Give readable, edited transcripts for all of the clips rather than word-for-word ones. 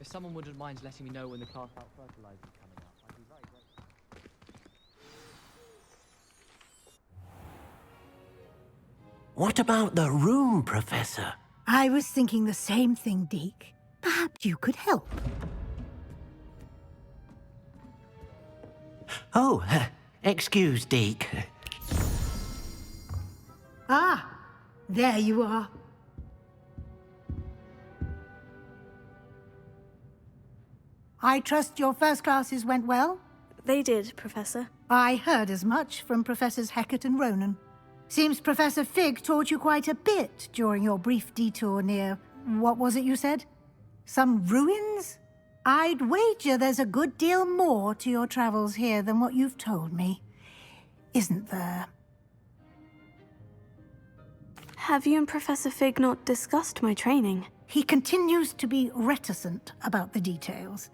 If someone wouldn't mind letting me know when the class about fertilizer is coming up, I'd be very grateful. What about the room, Professor? I was thinking the same thing, Deke. Perhaps you could help. Oh, excuse, Deke. Ah, there you are. I trust your first classes went well? They did, Professor. I heard as much from Professors Hecat and Ronan. Seems Professor Fig taught you quite a bit during your brief detour near... what was it you said? Some ruins? I'd wager there's a good deal more to your travels here than what you've told me. Isn't there? Have you and Professor Fig not discussed my training? He continues to be reticent about the details,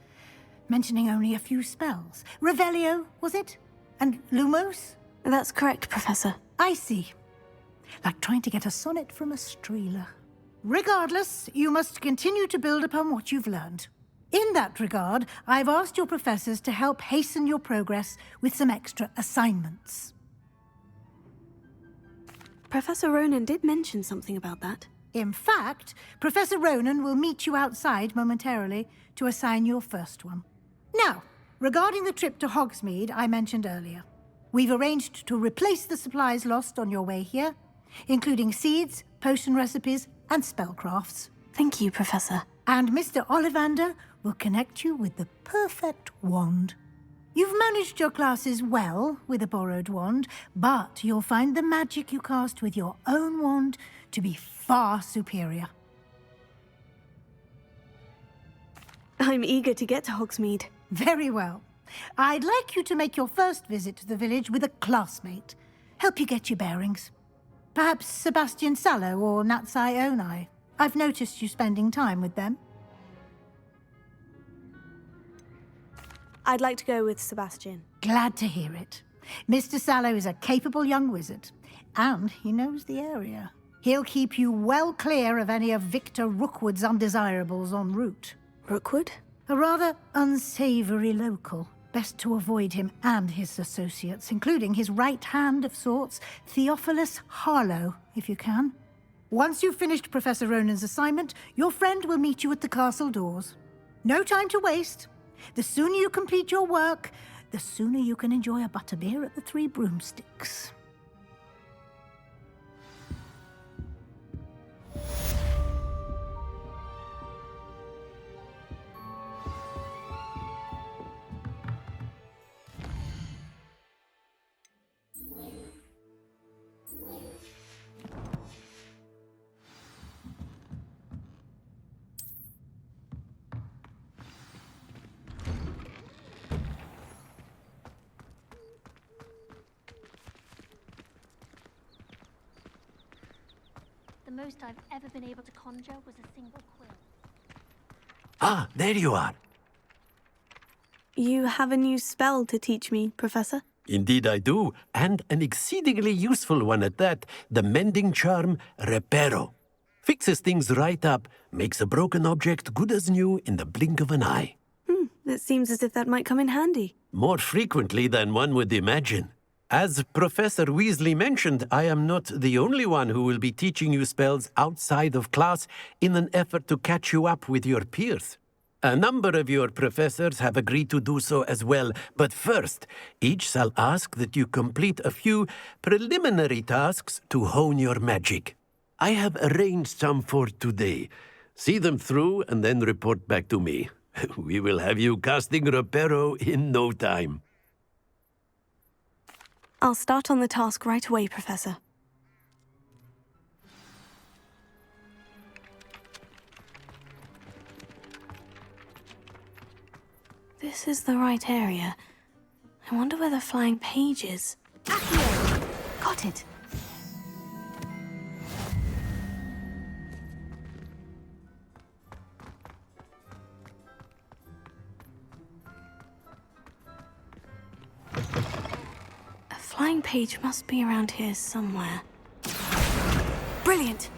mentioning only a few spells. Revelio, was it? And Lumos? That's correct, Professor. I see. Like trying to get a sonnet from a streeler. Regardless, you must continue to build upon what you've learned. In that regard, I've asked your professors to help hasten your progress with some extra assignments. Professor Ronan did mention something about that. In fact, Professor Ronan will meet you outside momentarily to assign your first one. Now, regarding the trip to Hogsmeade I mentioned earlier, we've arranged to replace the supplies lost on your way here, including seeds, potion recipes, and spellcrafts. Thank you, Professor. And Mr. Ollivander will connect you with the perfect wand. You've managed your classes well with a borrowed wand, but you'll find the magic you cast with your own wand to be far superior. I'm eager to get to Hogsmeade. Very well. I'd like you to make your first visit to the village with a classmate. Help you get your bearings. Perhaps Sebastian Sallow or Natsai Onai. I've noticed you spending time with them. I'd like to go with Sebastian. Glad to hear it. Mr. Sallow is a capable young wizard, and he knows the area. He'll keep you well clear of any of Victor Rookwood's undesirables en route. Rookwood? A rather unsavory local. Best to avoid him and his associates, including his right hand of sorts, Theophilus Harlow, if you can. Once you've finished Professor Ronan's assignment, your friend will meet you at the castle doors. No time to waste. The sooner you complete your work, the sooner you can enjoy a butterbeer at the Three Broomsticks. The most I've ever been able to conjure was a single quill. Ah, there you are. You have a new spell to teach me, Professor? Indeed I do, and an exceedingly useful one at that, the mending charm Reparo. Fixes things right up, makes a broken object good as new in the blink of an eye. It seems as if that might come in handy. More frequently than one would imagine. As Professor Weasley mentioned, I am not the only one who will be teaching you spells outside of class in an effort to catch you up with your peers. A number of your professors have agreed to do so as well, but first, each shall ask that you complete a few preliminary tasks to hone your magic. I have arranged some for today. See them through and then report back to me. We will have you casting Reparo in no time. I'll start on the task right away, Professor. This is the right area. I wonder where the flying page is. Accio! Got it. A flying page must be around here somewhere. Brilliant!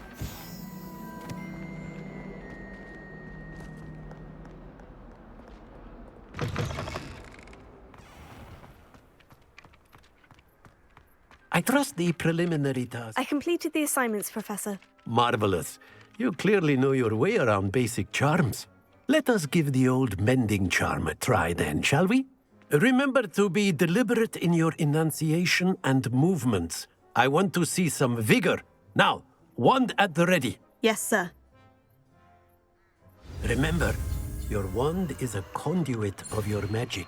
trust the preliminary task. I completed the assignments, Professor. Marvelous. You clearly know your way around basic charms. Let us give the old mending charm a try then, shall we? Remember to be deliberate in your enunciation and movements. I want to see some vigor. Now, wand at the ready. Yes, sir. Remember, your wand is a conduit of your magic.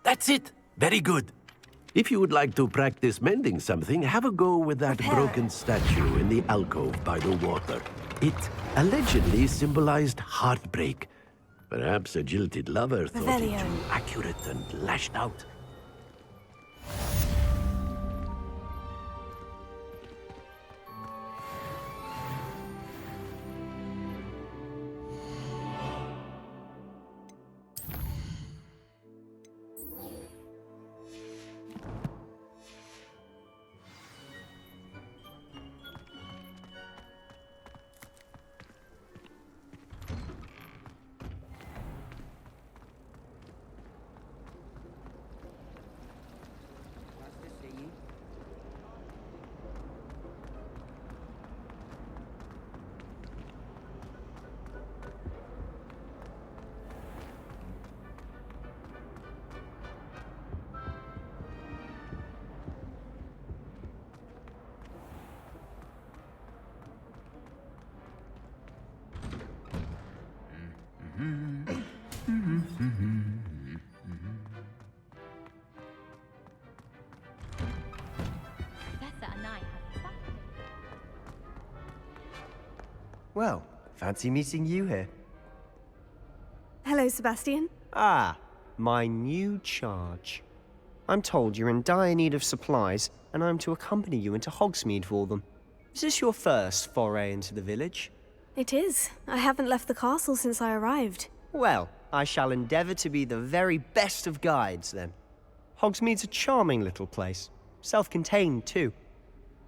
That's it. Very good. If you would like to practice mending something, have a go with that broken statue in the alcove by the water. It allegedly symbolized heartbreak. Perhaps a jilted lover thought it too accurate and lashed out. Well, fancy meeting you here. Hello, Sebastian. Ah, my new charge. I'm told you're in dire need of supplies, and I'm to accompany you into Hogsmeade for them. Is this your first foray into the village? It is. I haven't left the castle since I arrived. Well, I shall endeavour to be the very best of guides, then. Hogsmeade's a charming little place. Self-contained, too.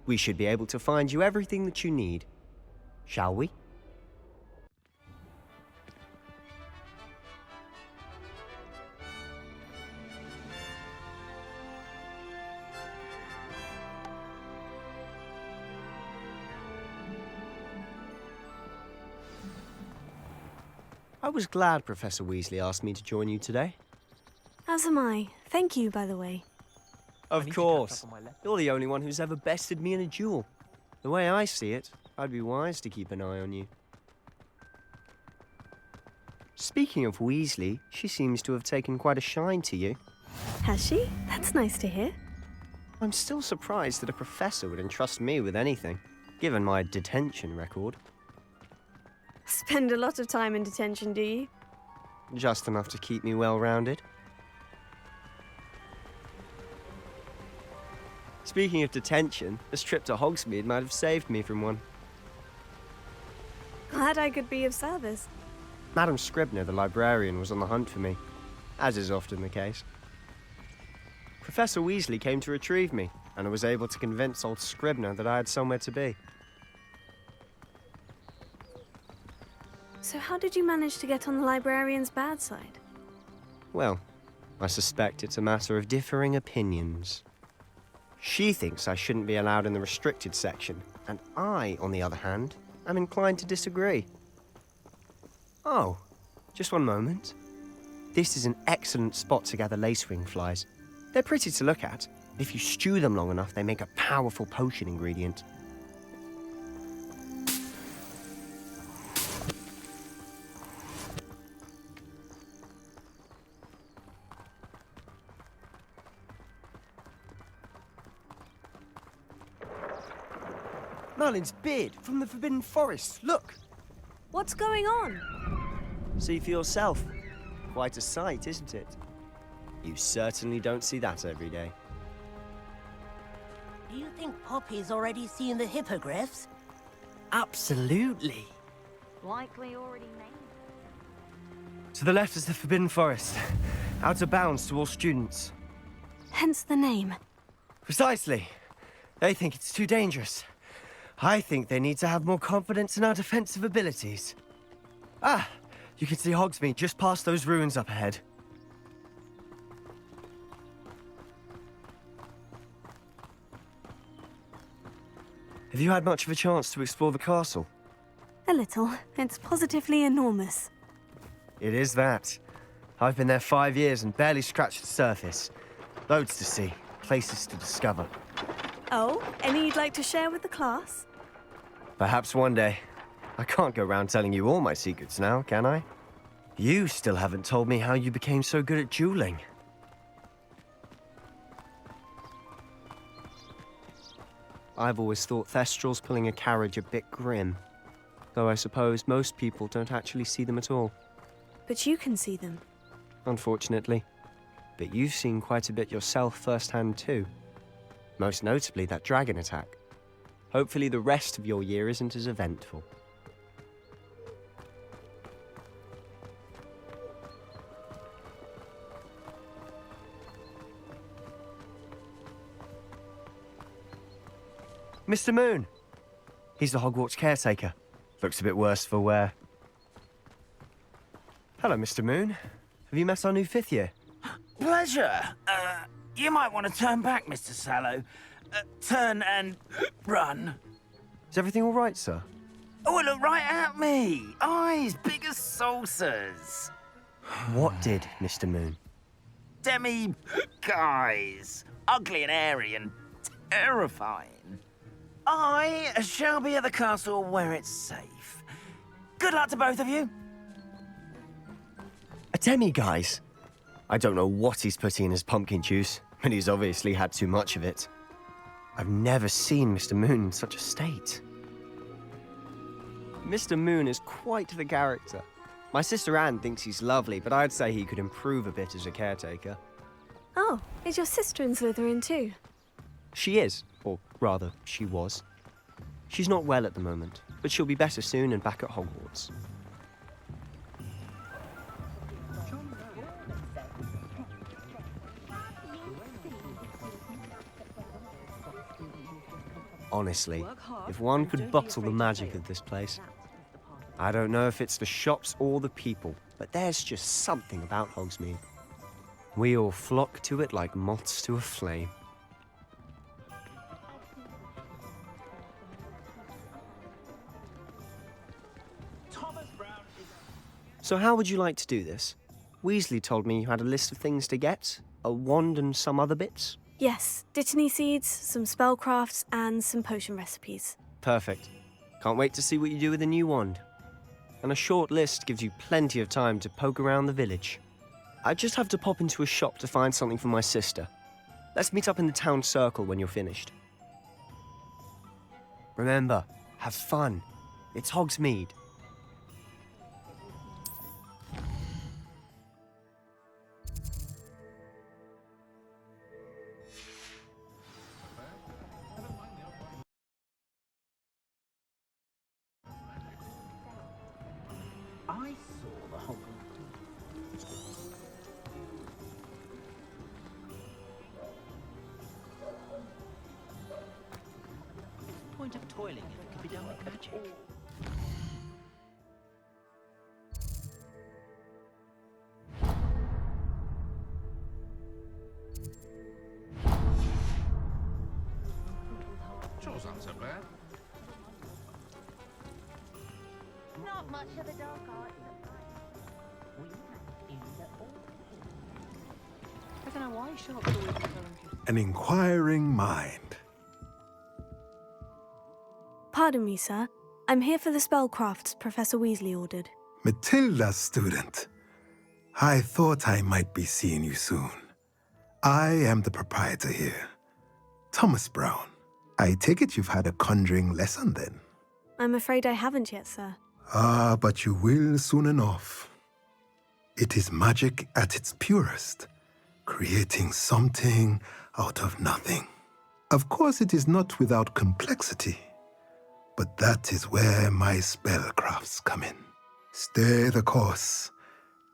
We should be able to find you everything that you need. Shall we? I was glad Professor Weasley asked me to join you today. As am I. Thank you, by the way. Of course. You're the only one who's ever bested me in a duel. The way I see it, I'd be wise to keep an eye on you. Speaking of Weasley, she seems to have taken quite a shine to you. Has she? That's nice to hear. I'm still surprised that a professor would entrust me with anything, given my detention record. Spend a lot of time in detention, do you? Just enough to keep me well-rounded. Speaking of detention, this trip to Hogsmeade might have saved me from one. Glad I could be of service. Madam Scribner, the librarian, was on the hunt for me, as is often the case. Professor Weasley came to retrieve me, and I was able to convince old Scribner that I had somewhere to be. So how did you manage to get on the librarian's bad side? Well, I suspect it's a matter of differing opinions. She thinks I shouldn't be allowed in the restricted section, and I, on the other hand, am inclined to disagree. Oh, just one moment. This is an excellent spot to gather lacewing flies. They're pretty to look at. If you stew them long enough, they make a powerful potion ingredient. Merlin's beard from the Forbidden Forest. Look! What's going on? See for yourself. Quite a sight, isn't it? You certainly don't see that every day. Do you think Poppy's already seen the hippogriffs? Absolutely. Likely already named. To the left is the Forbidden Forest. out of bounds to all students. Hence the name. Precisely. They think it's too dangerous. I think they need to have more confidence in our defensive abilities. Ah, you can see Hogsmeade just past those ruins up ahead. Have you had much of a chance to explore the castle? A little. It's positively enormous. It is that. I've been there 5 years and barely scratched the surface. Loads to see, places to discover. Oh, any you'd like to share with the class? Perhaps one day. I can't go around telling you all my secrets now, can I? You still haven't told me how you became so good at dueling. I've always thought Thestrals pulling a carriage a bit grim. Though I suppose most people don't actually see them at all. But you can see them. Unfortunately. But you've seen quite a bit yourself firsthand too. Most notably that dragon attack. Hopefully the rest of your year isn't as eventful. Mr. Moon! He's the Hogwarts caretaker. Looks a bit worse for wear. Hello, Mr. Moon. Have you met our new 5th year? Pleasure. You might want to turn back, Mr. Sallow. Turn and run. Is everything all right, sir? Oh, look right at me. Eyes big as saucers. What did, Mr. Moon? Guys. Ugly and airy and terrifying. I shall be at the castle where it's safe. Good luck to both of you. A demi-guise? I don't know what he's putting in his pumpkin juice, but he's obviously had too much of it. I've never seen Mr. Moon in such a state. Mr. Moon is quite the character. My sister Anne thinks he's lovely, but I'd say he could improve a bit as a caretaker. Oh, is your sister in Slytherin too? She is, or rather, she was. She's not well at the moment, but she'll be better soon and back at Hogwarts. Honestly, if one could bottle the magic of this place. I don't know if it's the shops or the people, but there's just something about Hogsmeade. We all flock to it like moths to a flame. So how would you like to do this? Weasley told me you had a list of things to get, a wand and some other bits. Yes, Dittany seeds, some spellcrafts, and some potion recipes. Perfect. Can't wait to see what you do with the new wand. And a short list gives you plenty of time to poke around the village. I just have to pop into a shop to find something for my sister. Let's meet up in the town circle when you're finished. Remember, have fun. It's Hogsmeade. I saw the whole... Point of toiling if it could be done with magic. Chore's not so bad. Not much of the dark arts. I don't know why shops always tell them to... An inquiring mind. Pardon me, sir. I'm here for the spellcrafts Professor Weasley ordered. Matilda's student. I thought I might be seeing you soon. I am the proprietor here, Thomas Brown. I take it you've had a conjuring lesson then? I'm afraid I haven't yet, sir. Ah, but you will soon enough. It is magic at its purest, creating something out of nothing. Of course, it is not without complexity, but that is where my spellcrafts come in. Stay the course,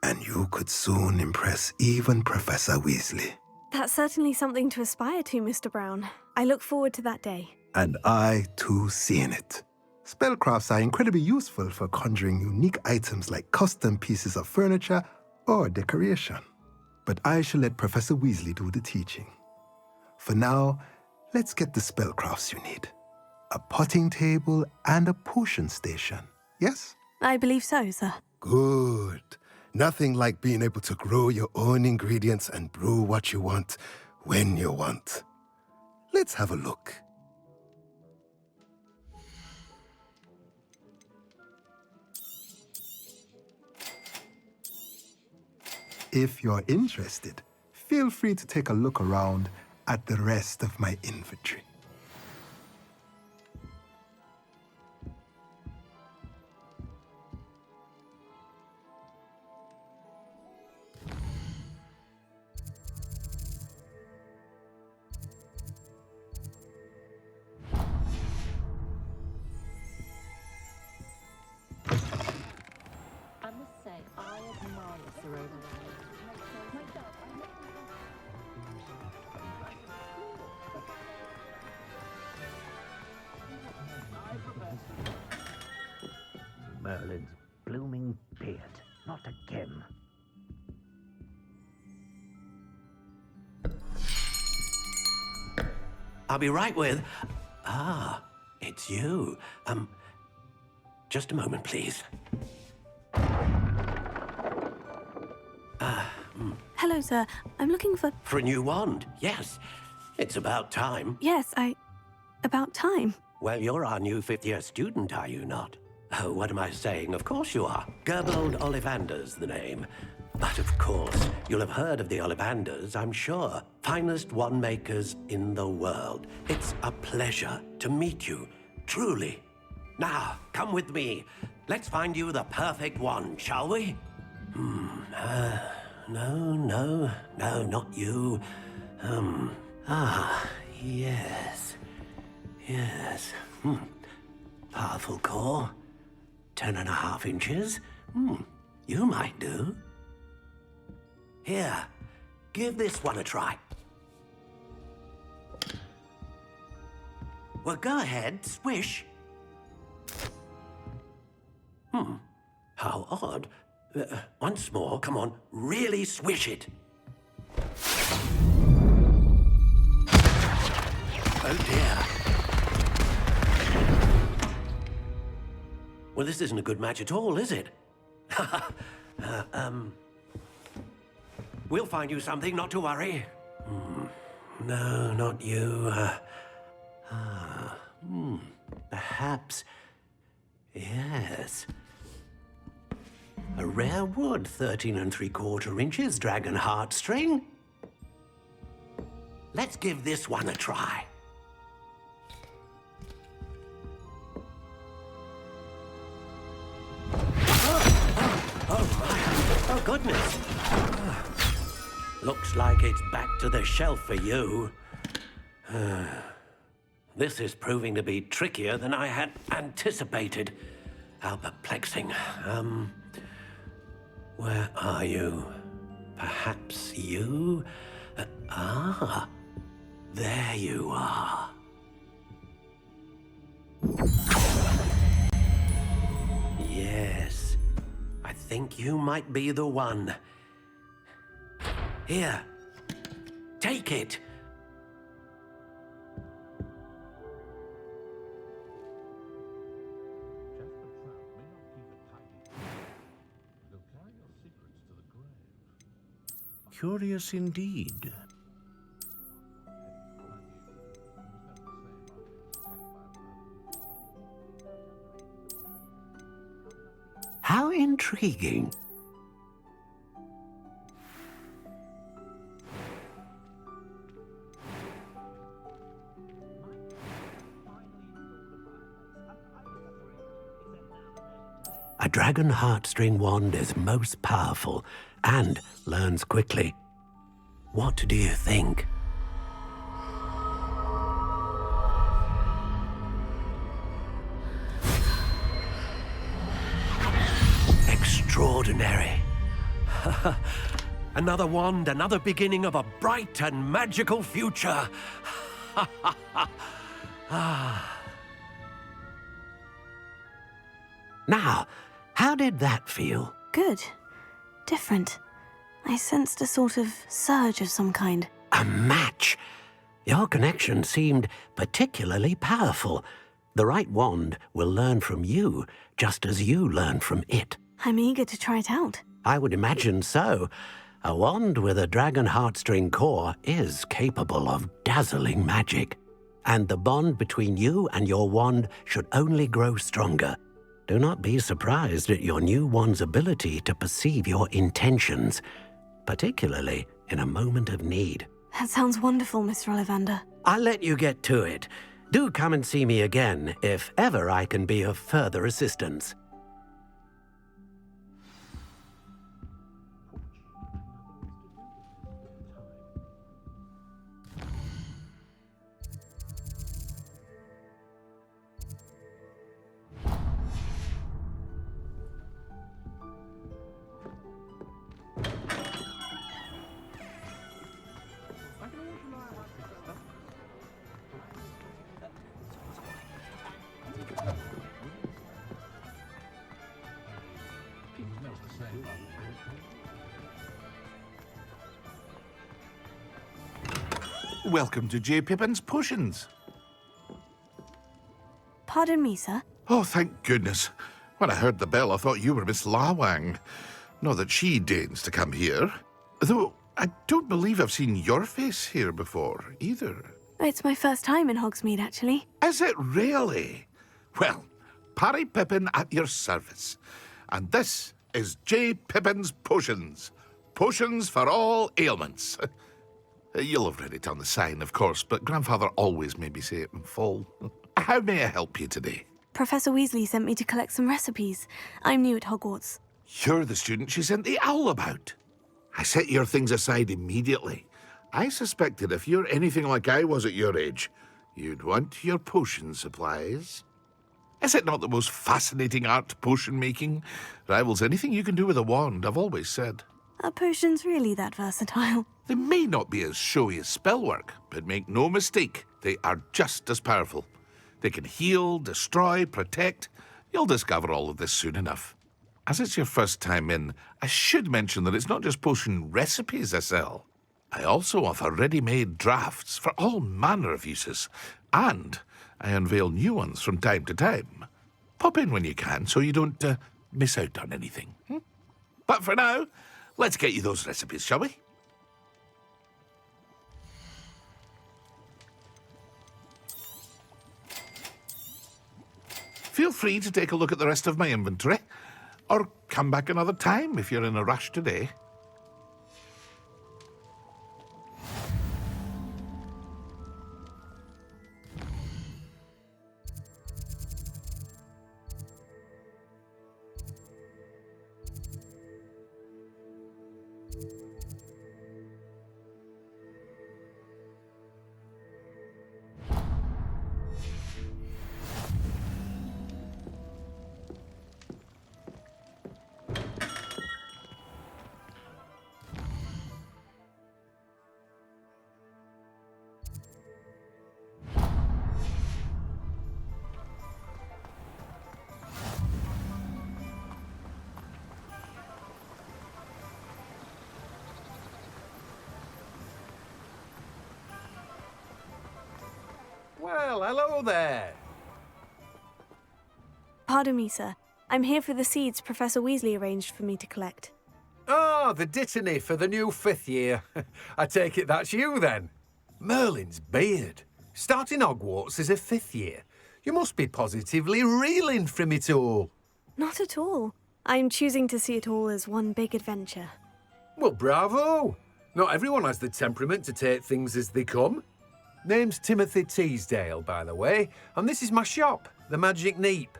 and you could soon impress even Professor Weasley. That's certainly something to aspire to, Mr. Brown. I look forward to that day. And I, too, seeing it. Spellcrafts are incredibly useful for conjuring unique items like custom pieces of furniture or decoration. But I shall let Professor Weasley do the teaching. For now, let's get the spellcrafts you need. A potting table and a potion station, yes? I believe so, sir. Good. Nothing like being able to grow your own ingredients and brew what you want when you want. Let's have a look. If you're interested, feel free to take a look around at the rest of my inventory. I must say, I admire Sir Overland. Merlin's blooming beard. Not again. I'll be right with... Ah, it's you. Just a moment, please. Hello, sir. I'm looking for... For a new wand, yes. It's about time. Yes, About time. Well, you're our new fifth-year student, are you not? Oh, what am I saying? Of course you are. Gerbold Ollivander's the name. But of course, you'll have heard of the Ollivanders, I'm sure. Finest wand makers in the world. It's a pleasure to meet you, truly. Now, come with me. Let's find you the perfect wand, shall we? No, not you. Yes. Powerful core. 10.5 inches. You might do. Here, give this one a try. Well, go ahead, swish. How odd. Once more, come on, really swish it. Oh dear. Well, this isn't a good match at all, is it? We'll find you something, not to worry. No, not you. Perhaps. Yes. A rare wood, 13 3/4 inches, dragon heartstring. Let's give this one a try. Oh, goodness. Looks like it's back to the shelf for you. This is proving to be trickier than I had anticipated. How perplexing. Where are you? Perhaps you? There you are. Yes, I think you might be the one. Here, take it. Curious indeed. How intriguing. A dragon heartstring wand is most powerful and learns quickly. What do you think? Extraordinary. Another wand, another beginning of a bright and magical future. Now, how did that feel? Good. Different. I sensed a sort of surge of some kind. A match! Your connection seemed particularly powerful. The right wand will learn from you, just as you learn from it. I'm eager to try it out. I would imagine so. A wand with a dragon heartstring core is capable of dazzling magic. And the bond between you and your wand should only grow stronger. Do not be surprised at your new wand's ability to perceive your intentions, particularly in a moment of need. That sounds wonderful, Mr. Ollivander. I'll let you get to it. Do come and see me again if ever I can be of further assistance. Welcome to J. Pippin's Potions. Pardon me, sir. Oh, thank goodness. When I heard the bell, I thought you were Miss Lawang. Not that she deigns to come here. Though, I don't believe I've seen your face here before, either. It's my first time in Hogsmeade, actually. Is it really? Well, Parry Pippin at your service. And this is J. Pippin's Potions. Potions for all ailments. You'll have read it on the sign, of course, but Grandfather always made me say it in full. How may I help you today? Professor Weasley sent me to collect some recipes. I'm new at Hogwarts. You're the student she sent the owl about. I set your things aside immediately. I suspected if you're anything like I was at your age, you'd want your potion supplies. Is it not the most fascinating art, potion making? Rivals anything you can do with a wand, I've always said. Are potions really that versatile? They may not be as showy as spellwork, but make no mistake, they are just as powerful. They can heal, destroy, protect. You'll discover all of this soon enough. As it's your first time in, I should mention that it's not just potion recipes I sell. I also offer ready-made drafts for all manner of uses, and I unveil new ones from time to time. Pop in when you can so you don't miss out on anything. But for now, let's get you those recipes, shall we? Feel free to take a look at the rest of my inventory, or come back another time if you're in a rush today. Well, hello there. Pardon me, sir. I'm here for the seeds Professor Weasley arranged for me to collect. Ah, the dittany for the new 5th year. I take it that's you, then. Merlin's beard. Starting Hogwarts as a 5th year. You must be positively reeling from it all. Not at all. I'm choosing to see it all as one big adventure. Well, bravo. Not everyone has the temperament to take things as they come. Name's Timothy Teasdale, by the way, and this is my shop, the Magic Neep.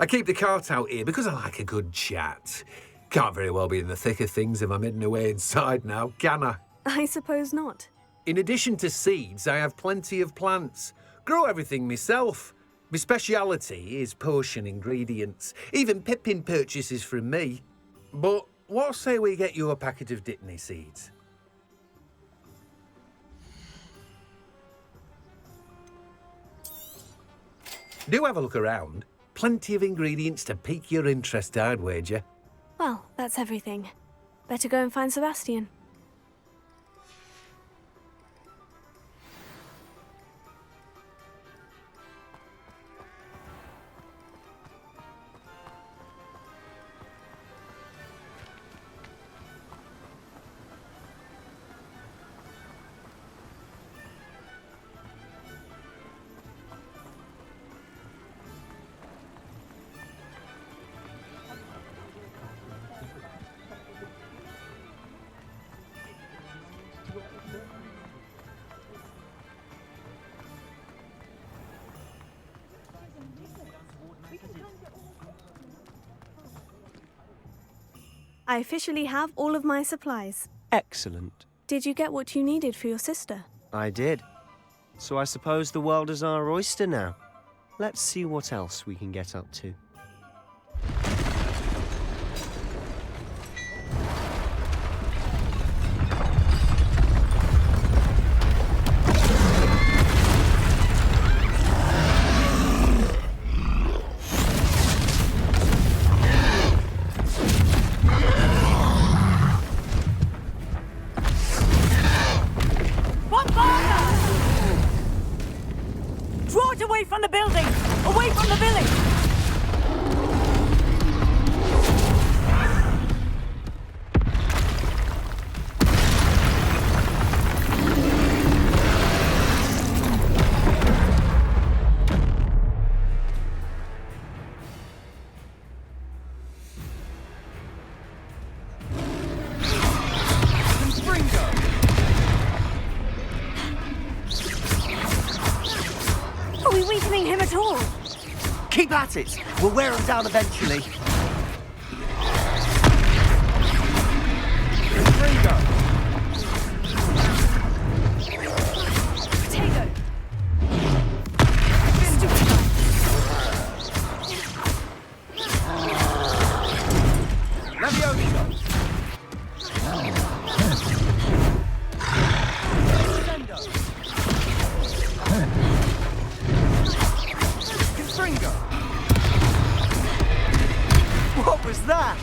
I keep the cart out here because I like a good chat. Can't very well be in the thick of things if I'm hidden away inside now, can I? I suppose not. In addition to seeds, I have plenty of plants. Grow everything myself. My speciality is potion ingredients. Even Pippin purchases from me. But what say we get you a packet of Dittany seeds? Do have a look around. Plenty of ingredients to pique your interest, I'd wager. Well, that's everything. Better go and find Sebastian. I officially have all of my supplies. Excellent. Did you get what you needed for your sister? I did. So I suppose the world is our oyster now. Let's see what else we can get up to. Draw it away from the building! Away from the village! Are we weakening him at all? Keep at it. We'll wear him down eventually. Potato! What was that?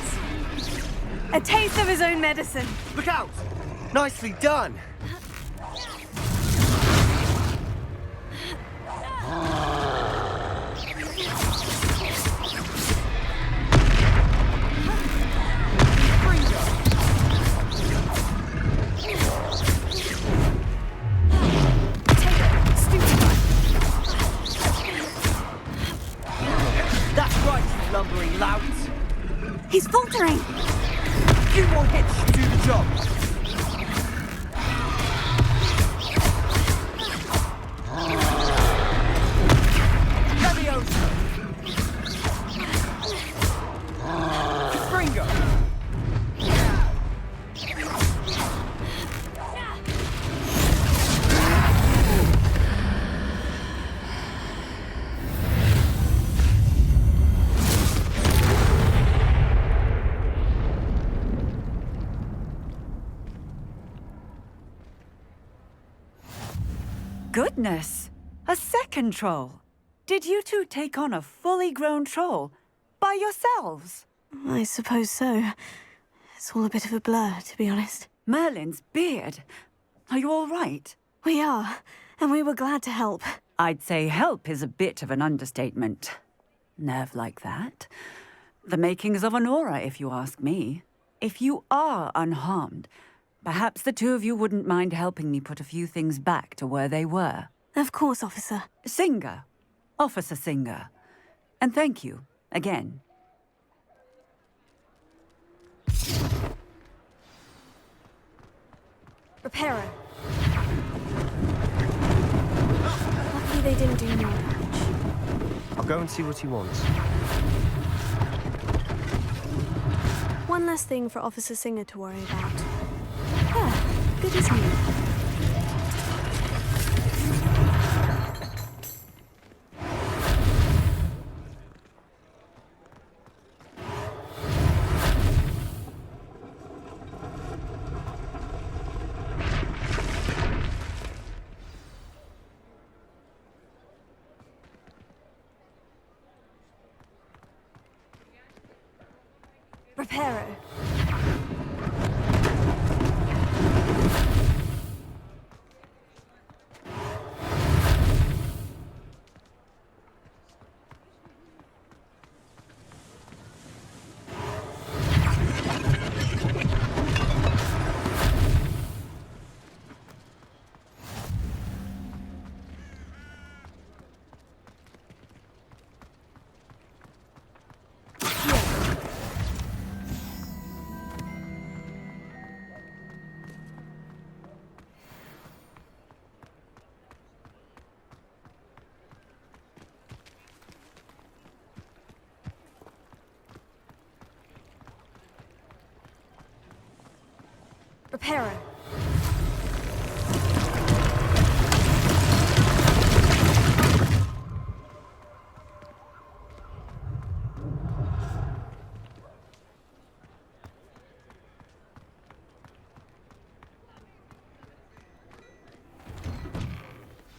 A taste of his own medicine. Look out! Nicely done. That's right, you lumbering louts. He's faltering. Few more hits should do the job. Leviosa. Springo. Goodness! A second troll! Did you two take on a fully grown troll? By yourselves? I suppose so. It's all a bit of a blur, to be honest. Merlin's beard. Are you all right? We are, and we were glad to help. I'd say help is a bit of an understatement. Nerve like that. The makings of an aura, if you ask me. If you are unharmed, perhaps the two of you wouldn't mind helping me put a few things back to where they were. Of course, officer. Singer. Officer Singer. And thank you, again. Reparo. Luckily they didn't do more damage. I'll go and see what he wants. One less thing for Officer Singer to worry about. Ah, good as new. Reparo. Reparo.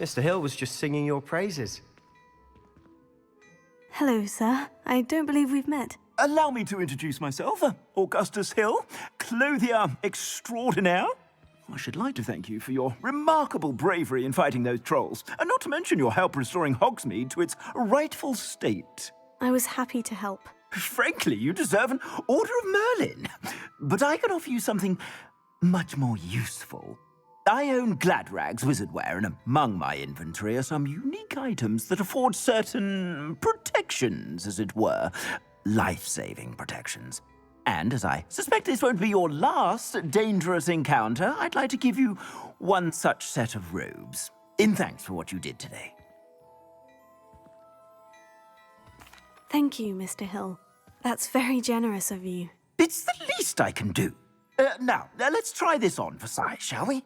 Mr. Hill was just singing your praises. Hello, sir. I don't believe we've met. Allow me to introduce myself, Augustus Hill, clothier extraordinaire. I should like to thank you for your remarkable bravery in fighting those trolls, and not to mention your help restoring Hogsmeade to its rightful state. I was happy to help. Frankly, you deserve an Order of Merlin. But I can offer you something much more useful. I own Gladrag's wizardware, and among my inventory are some unique items that afford certain protections, as it were. Life-saving protections. And as I suspect this won't be your last dangerous encounter, I'd like to give you one such set of robes, in thanks for what you did today. Thank you, Mr. Hill. That's very generous of you. It's the least I can do. Now, let's try this on for size, shall we?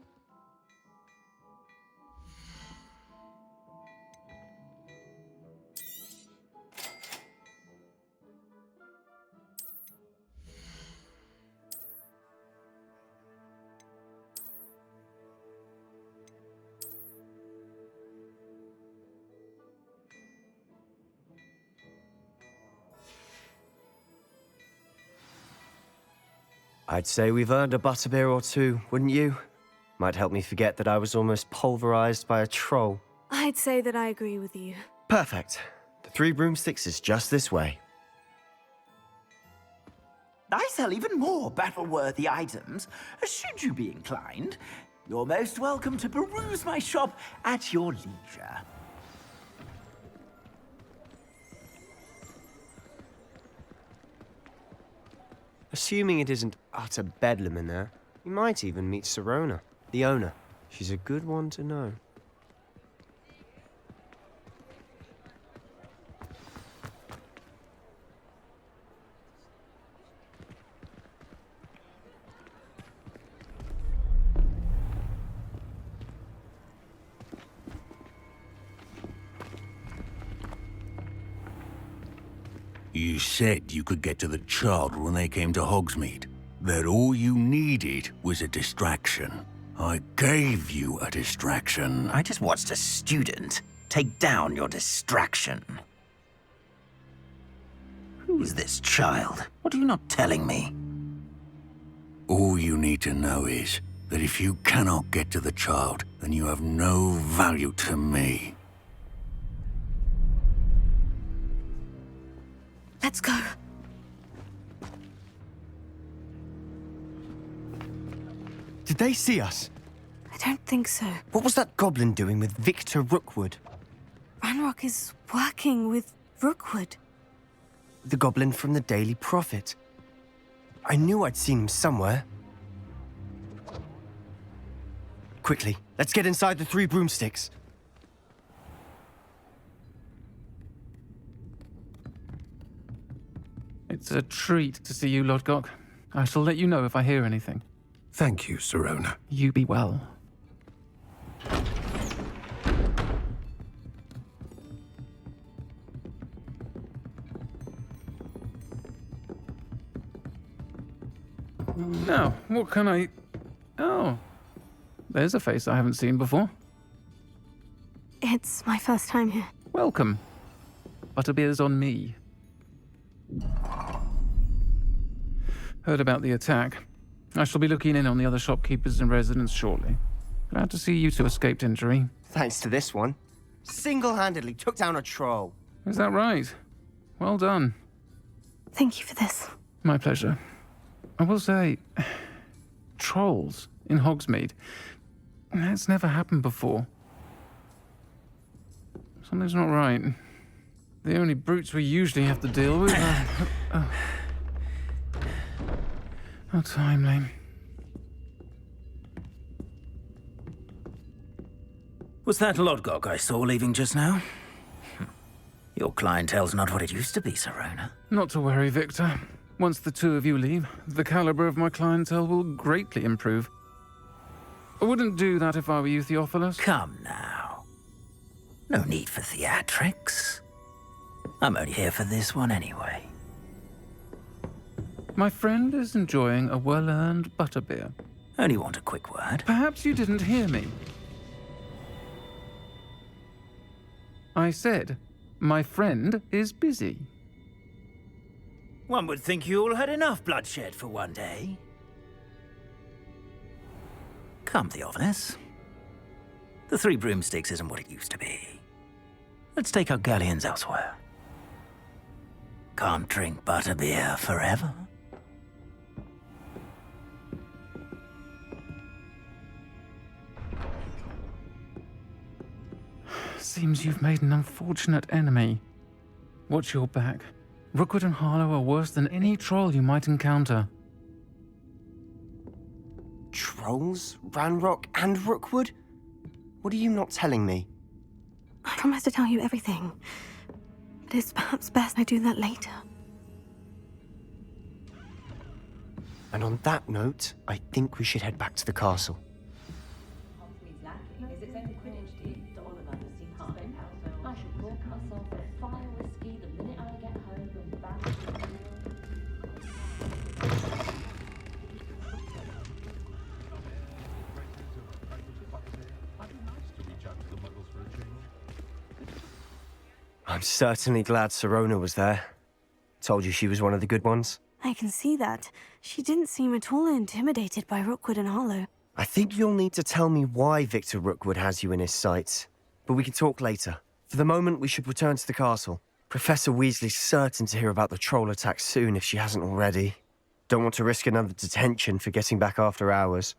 I'd say we've earned a butterbeer or two, wouldn't you? Might help me forget that I was almost pulverized by a troll. I'd say that I agree with you. Perfect. The 3 broomsticks is just this way. I sell even more battle-worthy items, should you be inclined. You're most welcome to peruse my shop at your leisure. Assuming it isn't utter bedlam in there, you might even meet Sirona, the owner. She's a good one to know. You said you could get to the child when they came to Hogsmeade. That all you needed was a distraction. I gave you a distraction. I just watched a student take down your distraction. Who is this child? What are you not telling me? All you need to know is that if you cannot get to the child, then you have no value to me. Let's go. Did they see us? I don't think so. What was that goblin doing with Victor Rookwood? Ranrock is working with Rookwood. The goblin from the Daily Prophet. I knew I'd seen him somewhere. Quickly, let's get inside the 3 broomsticks. It's a treat to see you, Lodgok. I shall let you know if I hear anything. Thank you, Sirona. You be well. Now, what can I... Oh, there's a face I haven't seen before. It's my first time here. Welcome. Butterbeer's on me. Heard about the attack. I shall be looking in on the other shopkeepers and residents shortly. Glad to see you two escaped injury. Thanks to this one. Single-handedly took down a troll. Is that right? Well done. Thank you for this. My pleasure. I will say, trolls in Hogsmeade. That's never happened before. Something's not right. The only brutes we usually have to deal with are... How timely. Was that Lodgok I saw leaving just now? Your clientele's not what it used to be, Sirona. Not to worry, Victor. Once the two of you leave, the caliber of my clientele will greatly improve. I wouldn't do that if I were you, Theophilus. Come now. No need for theatrics. I'm only here for this one anyway. My friend is enjoying a well-earned butterbeer. Only want a quick word. Perhaps you didn't hear me. I said, my friend is busy. One would think you all had enough bloodshed for one day. Come, Theophilus. The Three Broomsticks isn't what it used to be. Let's take our galleons elsewhere. Can't drink butterbeer forever. Seems you've made an unfortunate enemy. Watch your back. Rookwood and Harlow are worse than any troll you might encounter. Trolls? Ranrock and Rookwood? What are you not telling me? I promise to tell you everything. But it's perhaps best I do that later. And on that note, I think we should head back to the castle. I should book myself a fire whiskey the minute I get home and back. I'm certainly glad Sirona was there. Told you she was one of the good ones. I can see that. She didn't seem at all intimidated by Rookwood and Harlow. I think you'll need to tell me why Victor Rookwood has you in his sights. But we can talk later. For the moment, we should return to the castle. Professor Weasley's certain to hear about the troll attack soon if she hasn't already. Don't want to risk another detention for getting back after hours.